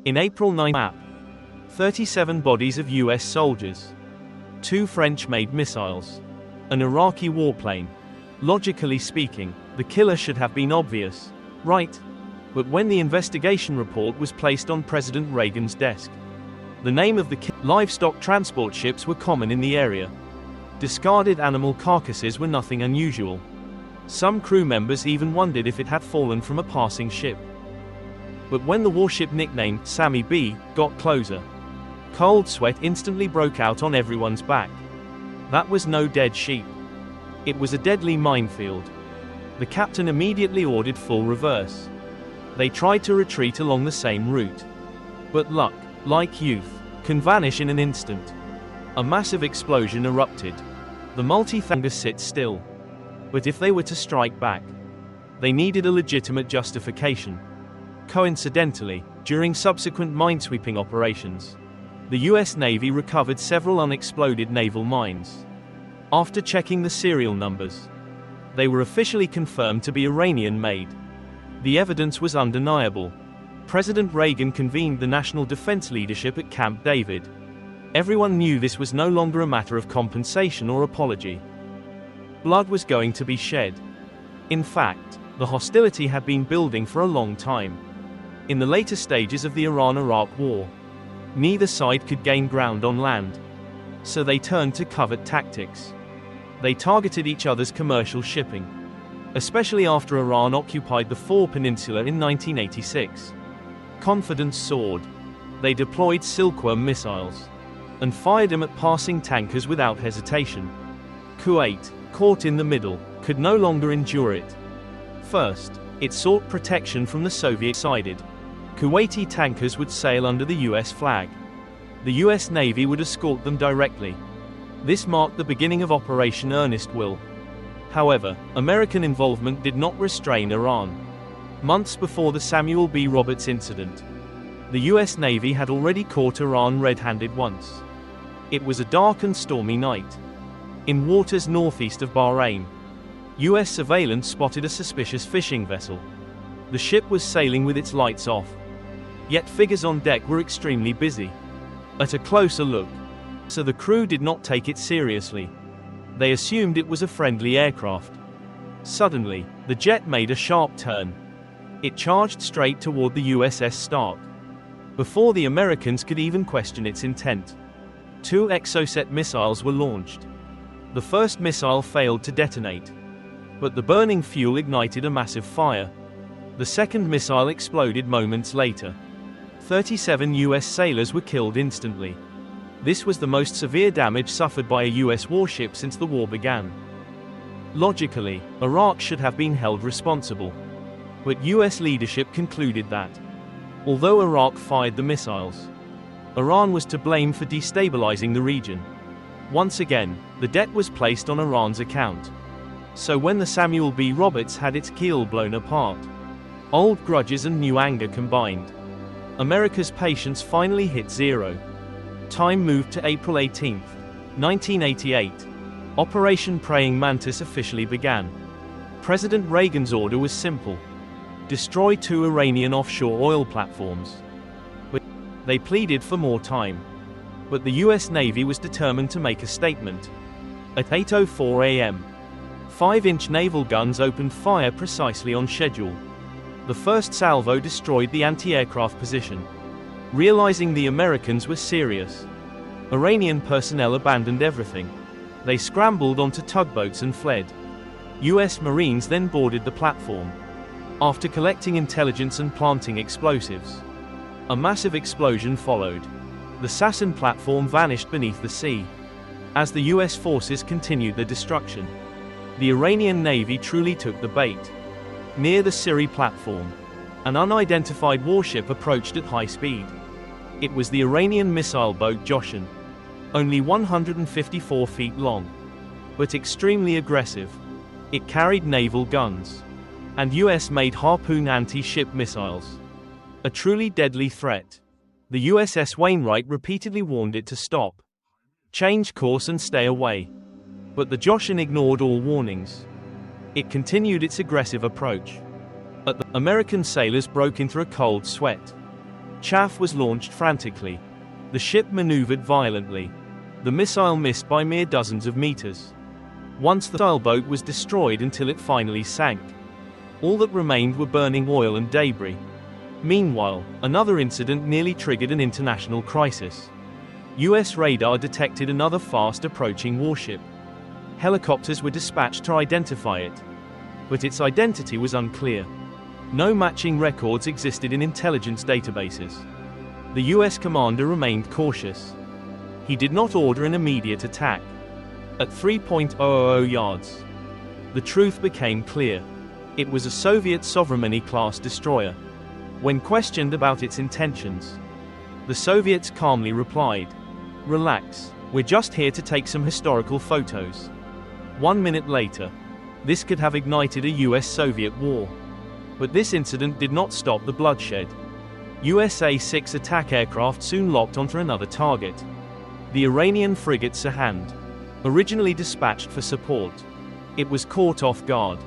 In April 9 map, 37 bodies of US soldiers, 2 French-made missiles, an Iraqi warplane. Logically speaking, the killer should have been obvious, right? But when the investigation report was placed on President Reagan's desk, the name of the livestock transport ships were common in the area. Discarded animal carcasses were nothing unusual. Some crew members even wondered if it had fallen from a passing ship. But when the warship nicknamed Sammy B got closer, cold sweat instantly broke out on everyone's back. That was no dead sheep. It was a deadly minefield. The captain immediately ordered full reverse. They tried to retreat along the same route. But luck, like youth, can vanish in an instant. A massive explosion erupted. The multi-thanger sit still. But if they were to strike back, they needed a legitimate justification. Coincidentally, during subsequent minesweeping operations, the US Navy recovered several unexploded naval mines. After checking the serial numbers, they were officially confirmed to be Iranian-made. The evidence was undeniable. President Reagan convened the national defense leadership at Camp David. Everyone knew this was no longer a matter of compensation or apology. Blood was going to be shed. In fact, the hostility had been building for a long time. In the later stages of the Iran-Iraq War, neither side could gain ground on land. So they turned to covert tactics. They targeted each other's commercial shipping, especially after Iran occupied the Four Peninsula in 1986. Confidence soared. They deployed silkworm missiles and fired them at passing tankers without hesitation. Kuwait, caught in the middle, could no longer endure it. First, it sought protection from the Soviet-sided Kuwaiti tankers would sail under the US flag. The US Navy would escort them directly. This marked the beginning of Operation Earnest Will. However, American involvement did not restrain Iran. Months before the Samuel B. Roberts incident, the US Navy had already caught Iran red-handed once. It was a dark and stormy night. In waters northeast of Bahrain, US surveillance spotted a suspicious fishing vessel. The ship was sailing with its lights off. Yet figures on deck were extremely busy. At a closer look, so the crew did not take it seriously. They assumed it was a friendly aircraft. Suddenly, the jet made a sharp turn. It charged straight toward the USS Stark. Before the Americans could even question its intent, 2 Exocet missiles were launched. The first missile failed to detonate, but the burning fuel ignited a massive fire. The second missile exploded moments later. 37 US sailors were killed instantly. This was the most severe damage suffered by a US warship since the war began. Logically, Iraq should have been held responsible. But US leadership concluded that, although Iraq fired the missiles, Iran was to blame for destabilizing the region. Once again, the debt was placed on Iran's account. So when the Samuel B. Roberts had its keel blown apart, old grudges and new anger combined, America's patience finally hit zero. Time moved to April 18, 1988. Operation Praying Mantis officially began. President Reagan's order was simple: destroy 2 Iranian offshore oil platforms. But they pleaded for more time. But the US Navy was determined to make a statement. At 8:04 a.m., 5-inch naval guns opened fire precisely on schedule. The first salvo destroyed the anti-aircraft position. Realizing the Americans were serious, Iranian personnel abandoned everything. They scrambled onto tugboats and fled. US Marines then boarded the platform. After collecting intelligence and planting explosives, a massive explosion followed. The Sasson platform vanished beneath the sea. As the US forces continued their destruction, the Iranian Navy truly took the bait. Near the Siri platform, an unidentified warship approached at high speed. It was the Iranian missile boat Joshan, only 154 feet long, but extremely aggressive. It carried naval guns and US-made Harpoon anti-ship missiles. A truly deadly threat. The USS Wainwright repeatedly warned it to stop, change course and stay away. But the Joshan ignored all warnings. It continued its aggressive approach. American sailors broke into a cold sweat. Chaff was launched frantically. The ship maneuvered violently. The missile missed by mere dozens of meters. Once the sailboat was destroyed until it finally sank. All that remained were burning oil and debris. Meanwhile, another incident nearly triggered an international crisis. US radar detected another fast-approaching warship. Helicopters were dispatched to identify it. But its identity was unclear. No matching records existed in intelligence databases. The US commander remained cautious. He did not order an immediate attack. At 3.000 yards, the truth became clear. It was a Soviet Sovereignty-class destroyer. When questioned about its intentions, the Soviets calmly replied, "Relax, we're just here to take some historical photos." 1 minute later, this could have ignited a US-Soviet war. But this incident did not stop the bloodshed. USA-6 attack aircraft soon locked onto another target. The Iranian frigate Sahand, originally dispatched for support. It was caught off guard.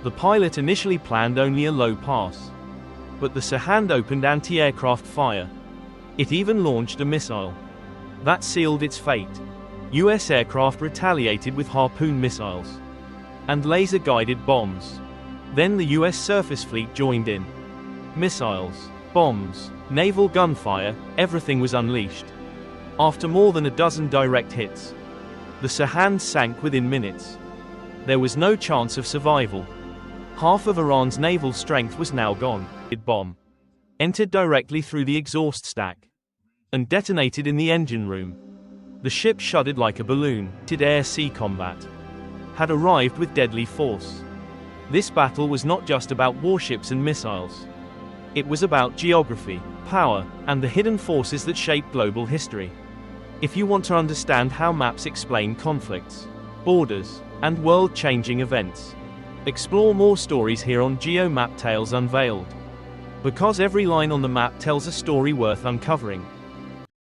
The pilot initially planned only a low pass. But the Sahand opened anti-aircraft fire. It even launched a missile. That sealed its fate. US aircraft retaliated with Harpoon missiles and laser-guided bombs. Then the US surface fleet joined in. Missiles, bombs, naval gunfire, everything was unleashed. After more than a dozen direct hits, the Sahand sank within minutes. There was no chance of survival. Half of Iran's naval strength was now gone. The bomb entered directly through the exhaust stack and detonated in the engine room. The ship shuddered like a balloon. Air-sea combat had arrived with deadly force. This battle was not just about warships and missiles. It was about geography, power, and the hidden forces that shape global history. If you want to understand how maps explain conflicts, borders, and world-changing events, explore more stories here on GeoMap Tales Unveiled. Because every line on the map tells a story worth uncovering.